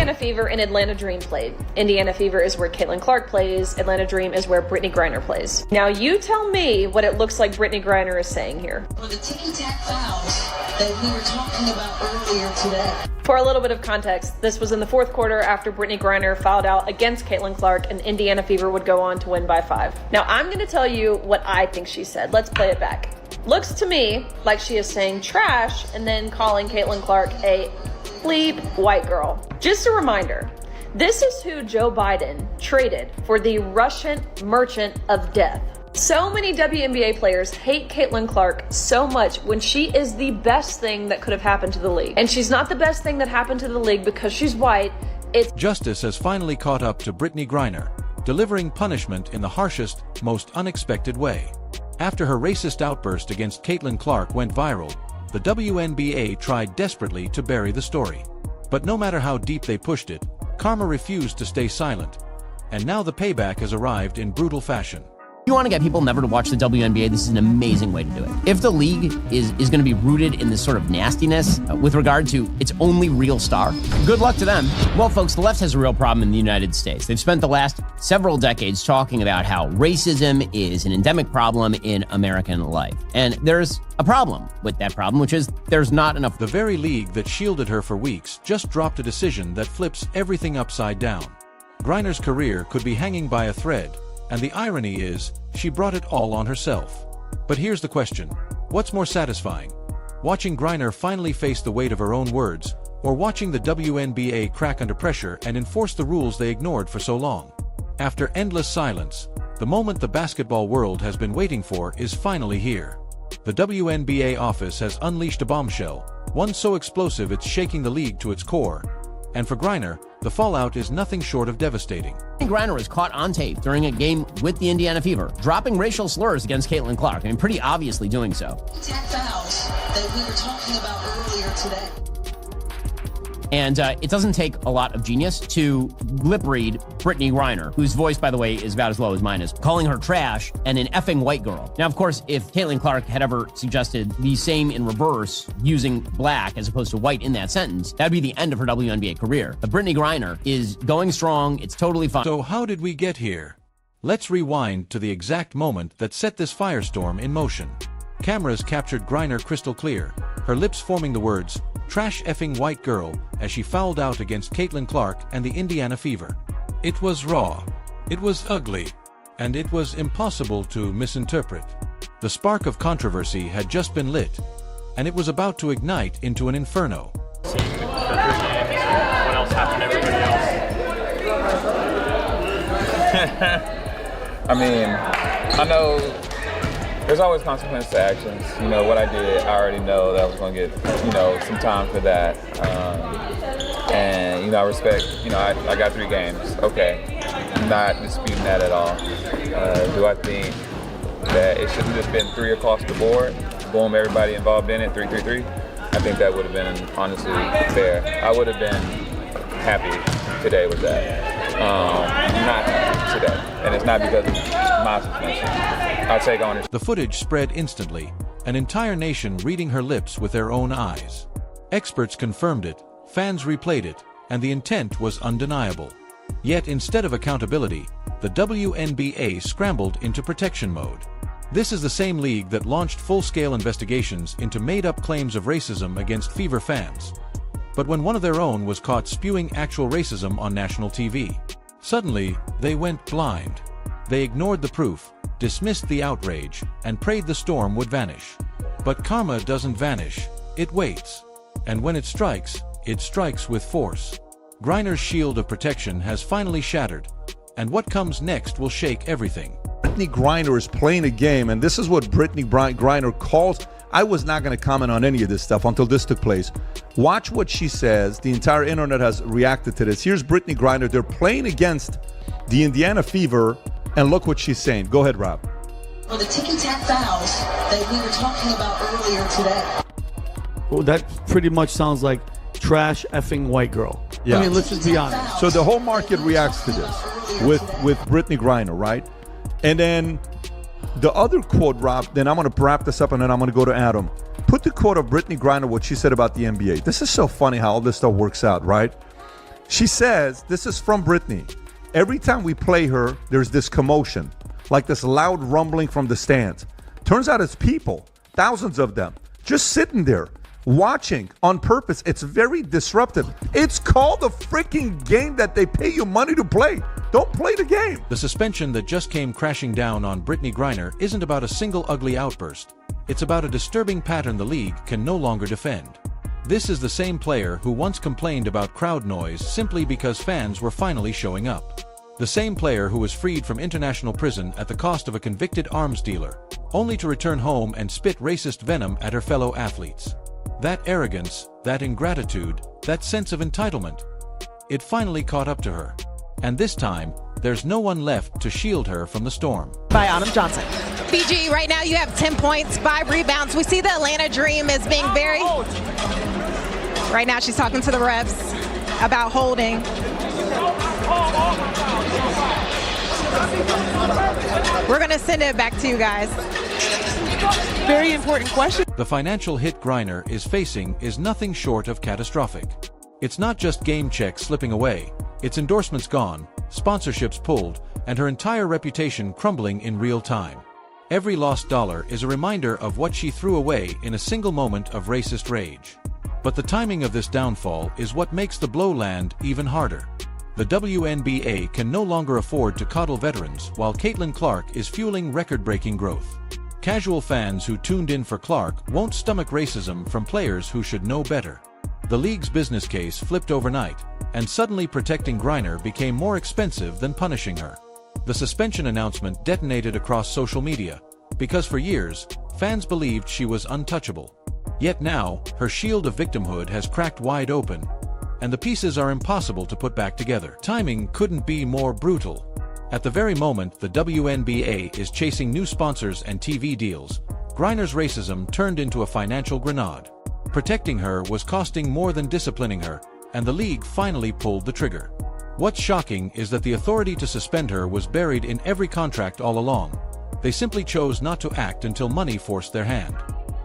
Indiana Fever and Atlanta Dream played. Indiana Fever is where Caitlin Clark plays. Atlanta Dream is where Brittney Griner plays. Now you tell me what it looks like Brittney Griner is saying here. For the ticky-tack fouls that we were talking about earlier today. For a little bit of context, this was in the fourth quarter after Brittney Griner fouled out against Caitlin Clark, and Indiana Fever would go on to win by 5. Now I'm going to tell you what I think she said. Let's play it back. Looks to me like she is saying trash and then calling Caitlin Clark a bleep white girl. Just a reminder, this is who Joe Biden traded for the Russian merchant of death. So many WNBA players hate Caitlin Clark so much when she is the best thing that could have happened to the league. And she's not the best thing that happened to the league because she's white. Justice has finally caught up to Brittney Griner, delivering punishment in the harshest, most unexpected way. After her racist outburst against Caitlin Clark went viral, the WNBA tried desperately to bury the story. But no matter how deep they pushed it, karma refused to stay silent. And now the payback has arrived in brutal fashion. You want to get people never to watch the WNBA, this is an amazing way to do it. If the league is going to be rooted in this sort of nastiness with regard to its only real star, good luck to them. Well, folks, the left has a real problem in the United States. They've spent the last several decades talking about how racism is an endemic problem in American life. And there's a problem with that problem, which is there's not enough. The very league that shielded her for weeks just dropped a decision that flips everything upside down. Griner's career could be hanging by a thread. And the irony is, she brought it all on herself. But here's the question. What's more satisfying? Watching Griner finally face the weight of her own words, or watching the WNBA crack under pressure and enforce the rules they ignored for so long? After endless silence, the moment the basketball world has been waiting for is finally here. The WNBA office has unleashed a bombshell, one so explosive it's shaking the league to its core. And for Griner, the fallout is nothing short of devastating. Griner was caught on tape during a game with the Indiana Fever, dropping racial slurs against Caitlin Clark, and pretty obviously doing so. Ticky-tack fouls that we were talking about earlier today. And it doesn't take a lot of genius to lip read Brittney Griner, whose voice, by the way, is about as low as mine is, calling her trash and an effing white girl. Now, of course, if Caitlin Clark had ever suggested the same in reverse, using black as opposed to white in that sentence, that'd be the end of her WNBA career. But Brittney Griner is going strong. It's totally fine. So how did we get here? Let's rewind to the exact moment that set this firestorm in motion. Cameras captured Griner crystal clear, her lips forming the words, "trash effing white girl," as she fouled out against Caitlin Clark and the Indiana Fever. It was raw, it was ugly, and it was impossible to misinterpret. The spark of controversy had just been lit, and it was about to ignite into an inferno. What else happened to everybody else? I mean, I know there's always consequences to actions. You know, what I did, I already know that I was going to get, some time for that. And, I respect, I got 3 games. Okay. I'm not disputing that at all. Do I think that it should have just been 3 across the board? Boom, everybody involved in it, 3-3-3? I think that would have been, honestly, fair. I would have been happy today with that. Not today. And it's not because of my suspension. I take ownership. The footage spread instantly, an entire nation reading her lips with their own eyes. Experts confirmed it, fans replayed it, and the intent was undeniable. Yet instead of accountability, the WNBA scrambled into protection mode. This is the same league that launched full-scale investigations into made-up claims of racism against Fever fans. But when one of their own was caught spewing actual racism on national TV, suddenly, they went blind. They ignored the proof, dismissed the outrage, and prayed the storm would vanish. But karma doesn't vanish, it waits. And when it strikes with force. Griner's shield of protection has finally shattered, and what comes next will shake everything. Brittney Griner is playing a game, and this is what Brittney Griner calls. I was not going to comment on any of this stuff until this took place. Watch what she says. The entire internet has reacted to this. Here's Brittney Griner. They're playing against the Indiana Fever, and look what she's saying. Go ahead, Rob. For the ticky-tack fouls that we were talking about earlier today. Well, that pretty much sounds like trash effing white girl. Yeah. I mean, let's just be honest. So the whole market reacts to this with Brittney Griner, right? And then the other quote, Rob, then I'm going to wrap this up and then I'm going to go to Adam. Put the quote of Brittney Griner, what she said about the NBA. This is so funny how all this stuff works out, right? She says, this is from Brittney. Every time we play her, there's this commotion, like this loud rumbling from the stands. Turns out it's people, thousands of them, just sitting there, watching on purpose. It's very disruptive. It's called the freaking game that they pay you money to play. Don't play the game. The suspension that just came crashing down on Brittney Griner isn't about a single ugly outburst. It's about a disturbing pattern the league can no longer defend. This is the same player who once complained about crowd noise simply because fans were finally showing up. The same player who was freed from international prison at the cost of a convicted arms dealer, only to return home and spit racist venom at her fellow athletes. That arrogance, that ingratitude, that sense of entitlement. It finally caught up to her. And this time, there's no one left to shield her from the storm. By Autumn Johnson. BG, right now you have 10 points, 5 rebounds. We see the Atlanta Dream as being very... Right now she's talking to the refs about holding. We're going to send it back to you guys. Very important question. The financial hit Griner is facing is nothing short of catastrophic. It's not just game checks slipping away, it's endorsements gone, sponsorships pulled, and her entire reputation crumbling in real time. Every lost dollar is a reminder of what she threw away in a single moment of racist rage. But the timing of this downfall is what makes the blow land even harder. The WNBA can no longer afford to coddle veterans while Caitlin Clark is fueling record-breaking growth. Casual fans who tuned in for Clark won't stomach racism from players who should know better. The league's business case flipped overnight, and suddenly protecting Griner became more expensive than punishing her. The suspension announcement detonated across social media, because for years, fans believed she was untouchable. Yet now, her shield of victimhood has cracked wide open, and the pieces are impossible to put back together. Timing couldn't be more brutal. At the very moment the WNBA is chasing new sponsors and TV deals, Griner's racism turned into a financial grenade. Protecting her was costing more than disciplining her, and the league finally pulled the trigger. What's shocking is that the authority to suspend her was buried in every contract all along. They simply chose not to act until money forced their hand.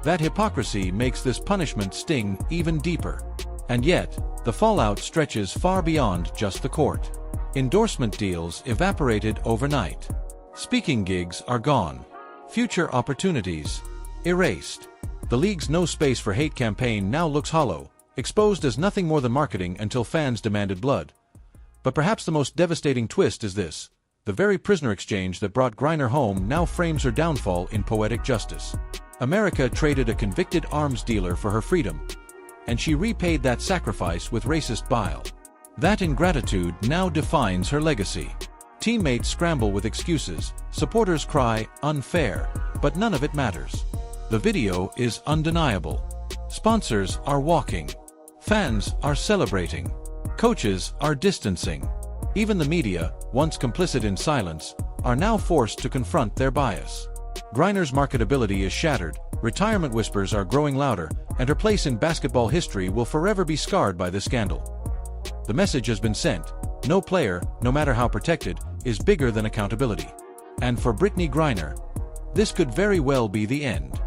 That hypocrisy makes this punishment sting even deeper. And yet, the fallout stretches far beyond just the court. Endorsement deals evaporated overnight. Speaking gigs are gone. Future opportunities erased. The league's No Space for Hate campaign now looks hollow, exposed as nothing more than marketing until fans demanded blood. But perhaps the most devastating twist is this: the very prisoner exchange that brought Griner home now frames her downfall in poetic justice. America traded a convicted arms dealer for her freedom, and she repaid that sacrifice with racist bile. That ingratitude now defines her legacy. Teammates scramble with excuses, supporters cry, unfair, but none of it matters. The video is undeniable. Sponsors are walking. Fans are celebrating. Coaches are distancing. Even the media, once complicit in silence, are now forced to confront their bias. Griner's marketability is shattered, retirement whispers are growing louder, and her place in basketball history will forever be scarred by this scandal. The message has been sent: no player, no matter how protected, is bigger than accountability. And for Brittney Griner, this could very well be the end.